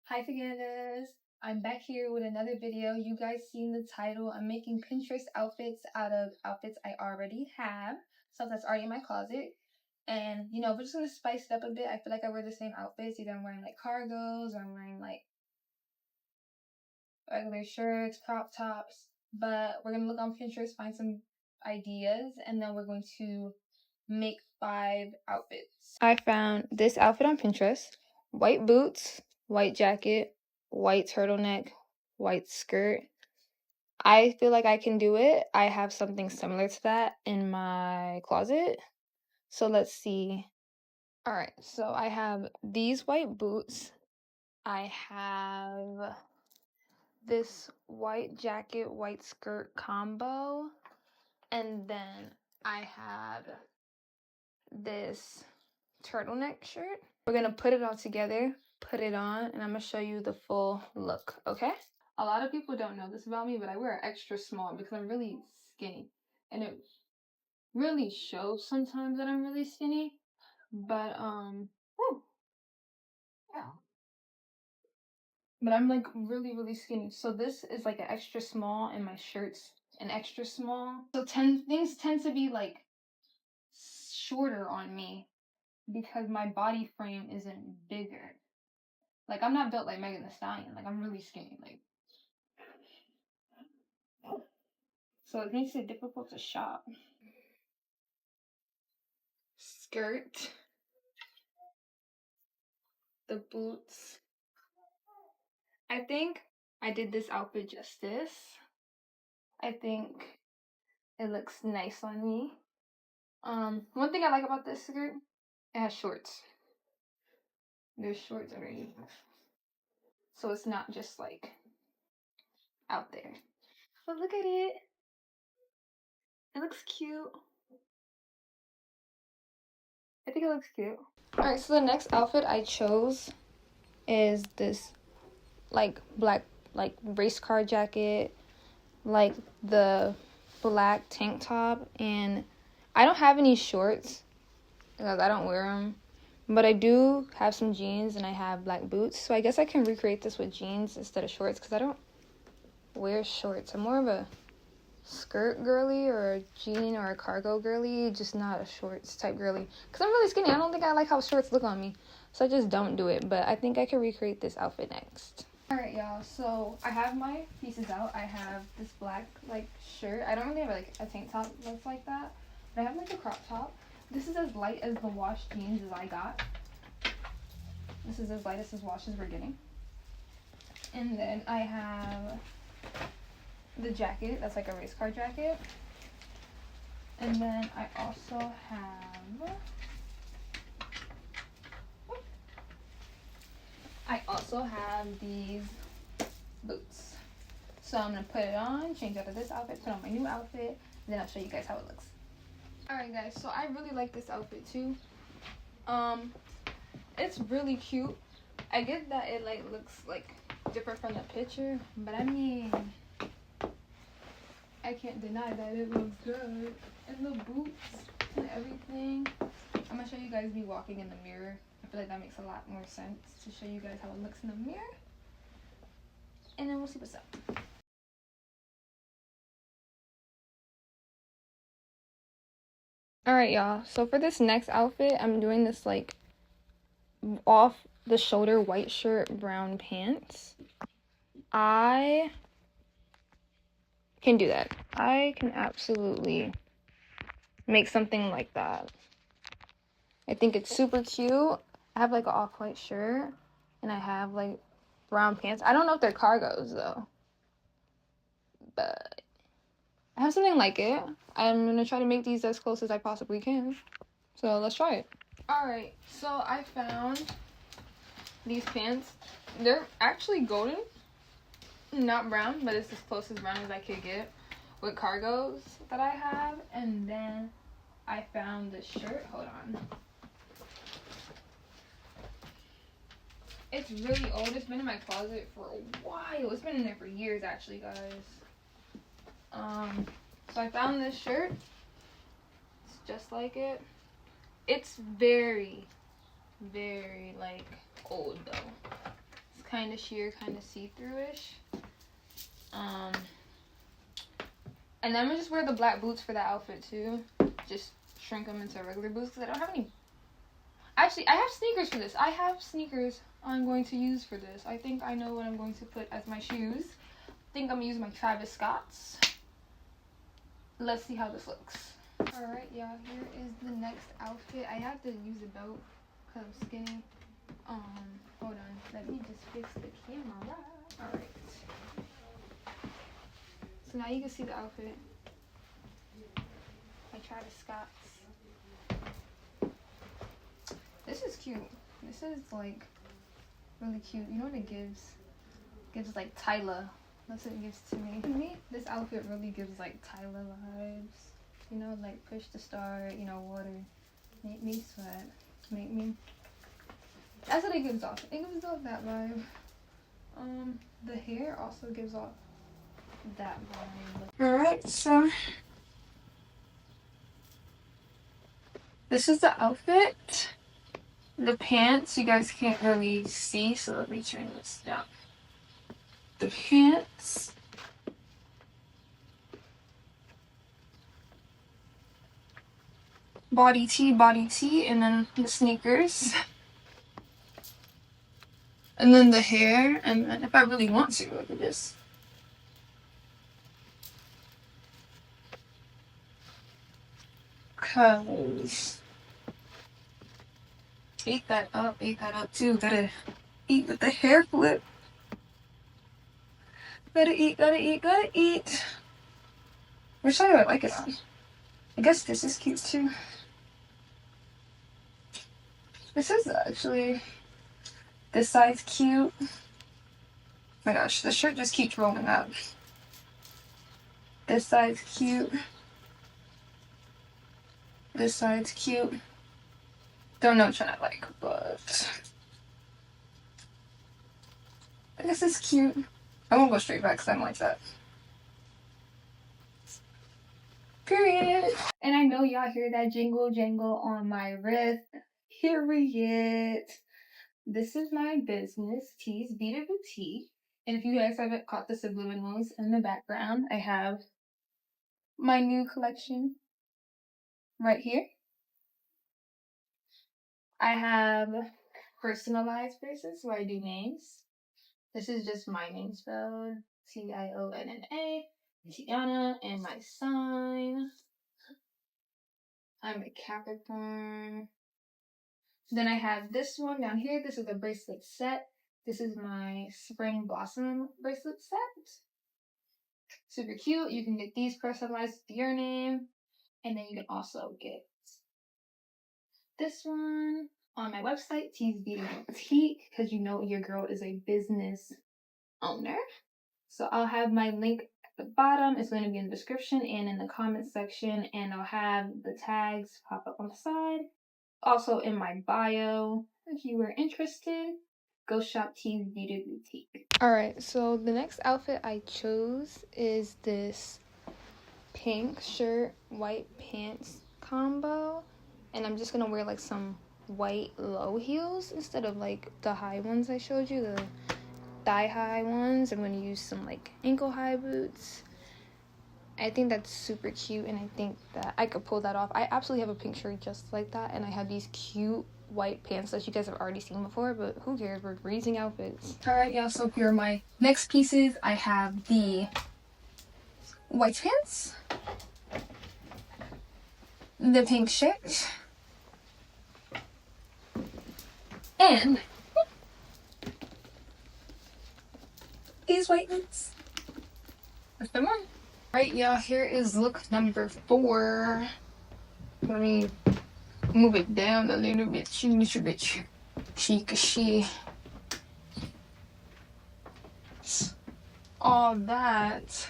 Hi together, I'm back here with another video. You guys seen the title. I'm making Pinterest outfits out of outfits I already have, stuff that's already in my closet. And you know, we're just gonna spice it up a bit. I feel like I wear the same outfits. Either I'm wearing like cargos or I'm wearing like regular shirts, crop tops. But we're gonna look on Pinterest, find some ideas, and then we're going to make 5 outfits. I found this outfit on Pinterest. White boots, white jacket, white turtleneck, white skirt. I feel like I can do it. I have something similar to that in my closet. So let's see. All right, so I have these white boots. I have this white jacket, white skirt combo. And then I have this turtleneck shirt. We're gonna put it all together, put it on, and I'm gonna show you the full look, okay? A lot of people don't know this about me, but I wear extra small because I'm really skinny. And it really shows sometimes that I'm really skinny. But yeah. But I'm like really skinny. So this is like an extra small and my shirt's an extra small. So things tend to be like shorter on me because my body frame isn't bigger. Like, I'm not built like Megan Thee Stallion. Like, I'm really skinny. Like, so it makes it difficult to shop. Skirt. The boots. I think I did this outfit justice. I think it looks nice on me. One thing I like about this skirt, it has shorts. There's shorts underneath. So it's not just like out there. But look at it. It looks cute. I think it looks cute. Alright, so the next outfit I chose is this like black like race car jacket, like the black tank top, and I don't have any shorts because I don't wear them, but I do have some jeans and I have black boots, so I guess I can recreate this with jeans instead of shorts because I don't wear shorts. I'm more of a skirt girly or a jean or a cargo girly, just not a shorts type girly because I'm really skinny. I don't think I like how shorts look on me, so I just don't do it, but I think I can recreate this outfit next. Alright, y'all, so I have my pieces out. I have this black like shirt. I don't really have like a tank top that's like that, but I have like a crop top. This is as light as the wash jeans as I got. This is as light as wash as we're getting. And then I have the jacket that's like a race car jacket. And then I also have these boots. So I'm gonna put it on, change out of this outfit, put on my new outfit, and then I'll show you guys how it looks. Alright guys, so I really like this outfit too. It's really cute. I get that it like looks like different from the picture, but I mean, I can't deny that it looks good. And the boots and everything. I'm gonna show you guys me walking in the mirror. I feel like that makes a lot more sense to show you guys how it looks in the mirror. And then we'll see what's up. Alright y'all, so for this next outfit, I'm doing this like off the shoulder white shirt, brown pants. I can do that. I can absolutely make something like that. I think it's super cute. I have like an off-white shirt and I have like brown pants. I don't know if they're cargos though, but I have something like it. I'm gonna try to make these as close as I possibly can. So let's try it. Alright, so I found these pants. They're actually golden, not brown, but it's as close as brown as I could get with cargos that I have. And then I found this shirt. Hold on. It's really old. It's been in my closet for a while. It's been in there for years, actually, guys. So I found this shirt. It's just like it. It's very like old though. It's kind of sheer, kind of see-through-ish. And then I'm gonna just wear the black boots for that outfit too. Just shrink them into regular boots because I don't have any. Actually, I have sneakers for this. I have sneakers I'm going to use for this. I think I know what I'm going to put as my shoes. I think I'm gonna use my Travis Scotts. Let's see how this looks. Alright, y'all, here is the next outfit. I have to use a belt because I'm skinny. Hold on. Let me just fix the camera. Alright. So now you can see the outfit. My Travis Scott's. This is cute. This is like really cute. You know what it gives? It gives like Tyler. That's what it gives to me. To me, this outfit really gives like Tyler vibes. You know, like push to start, you know, water. Make me sweat. Make me. That's what it gives off. It gives off that vibe. The hair also gives off that vibe. Alright, so this is the outfit. The pants, you guys can't really see, so let me turn this down. The pants. Body tee, and then the sneakers. And then the hair, and then if I really want to, I could just cause ate that up too. Gotta eat with the hair flip. Gotta eat. Which side do I like it on? I guess this is cute too. This is actually, this side's cute. Oh my gosh, the shirt just keeps rolling up. This side's cute. This side's cute. Don't know which one I like, but I guess it's cute. I won't go straight back because I don't like that. Period. And I know y'all hear that jingle jangle on my wrist. Period. This is my business, T's Beaded Boutique. And if you guys haven't caught the subliminals in the background, I have my new collection right here. I have personalized bracelets where I do names. This is just my name spelled Tionna, Tiana, and my sign. I'm a Capricorn. Then I have this one down here. This is a bracelet set. This is my spring blossom bracelet set. Super cute. You can get these personalized with your name. And then you can also get this one on my website, T's Beaded Boutique, because you know your girl is a business owner. So I'll have my link at the bottom. It's going to be in the description and in the comment section. And I'll have the tags pop up on the side. Also in my bio. If you were interested, go shop T's Beaded Boutique. Alright, so the next outfit I chose is this pink shirt, white pants combo. And I'm just going to wear like some white low heels instead of like the high ones I showed you, the thigh high ones. I'm going to use some like ankle high boots. I think that's super cute, and I think that I could pull that off. I absolutely have a pink shirt just like that, and I have these cute white pants that you guys have already seen before, but who cares? We're raising outfits. Alright, yeah, so here are my next pieces. I have the white pants, the pink shirt, and these white boots. That's the one. Right, y'all, here is look number 4. Let me move it down a little bit, chic. All that.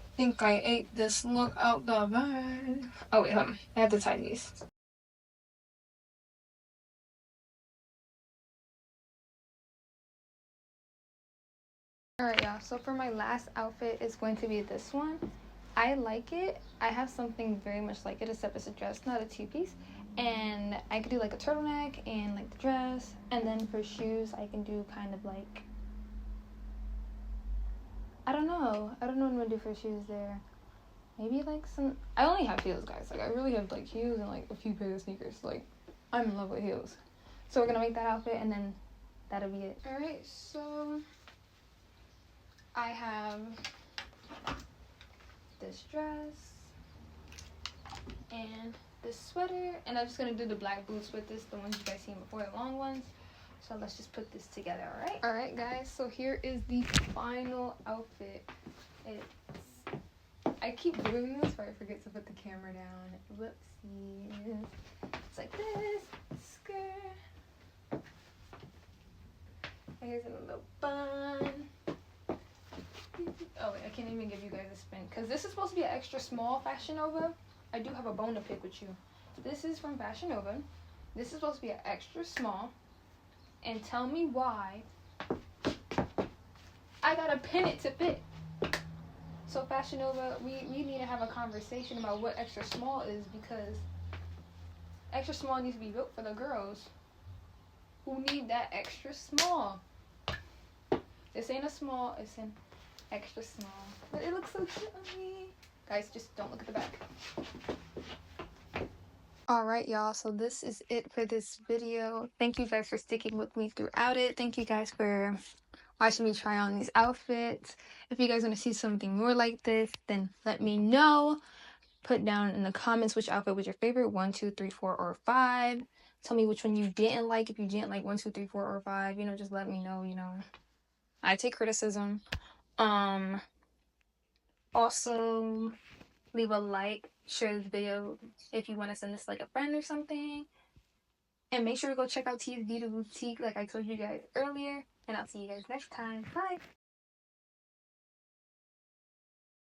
I think I ate this look out the bag. Oh wait, hold on. I have to tie these. Alright, y'all, so for my last outfit is going to be this one. I like it. I have something very much like it, except it's a dress, not a two-piece. And I could do like a turtleneck and like the dress. And And then for shoes, I can do kind of like, I don't know what I'm gonna do for shoes there. Maybe like some, I only have heels, guys. Like I really have like heels and like a few pairs of sneakers. Like I'm in love with heels. So we're gonna make that outfit and then that'll be it. Alright, so I have this dress and this sweater, and I'm just gonna do the black boots with this, the ones you guys seen before, the long ones. So let's just put this together, alright? Alright guys, so here is the final outfit. I keep doing this but I forget to put the camera down. Whoopsies. It's like this, skirt. Here's in a little bun. Oh wait, I can't even give you guys a spin because this is supposed to be an extra small Fashion Nova. I do have a bone to pick with you. This is from Fashion Nova. This is supposed to be an extra small. And tell me why I gotta pin it to fit. So Fashion Nova, we need to have a conversation about what extra small is, because extra small needs to be built for the girls who need that extra small. This ain't a small, it's an extra small. But it looks so cute on me. Guys, just don't look at the back. Alright y'all, so this is it for this video. Thank you guys for sticking with me throughout it. Thank you guys for watching me try on these outfits. If you guys want to see something more like this, then let me know. Put down in the comments which outfit was your favorite, 1, 2, 3, 4, or 5. Tell me which one you didn't like. If you didn't like 1, 2, 3, 4, or 5, you know, just let me know. You know, I take criticism. Also leave a like, share this video if you want to send this like a friend or something, and make sure to go check out T's Beaded Boutique like I told you guys earlier, and I'll see you guys next time. Bye.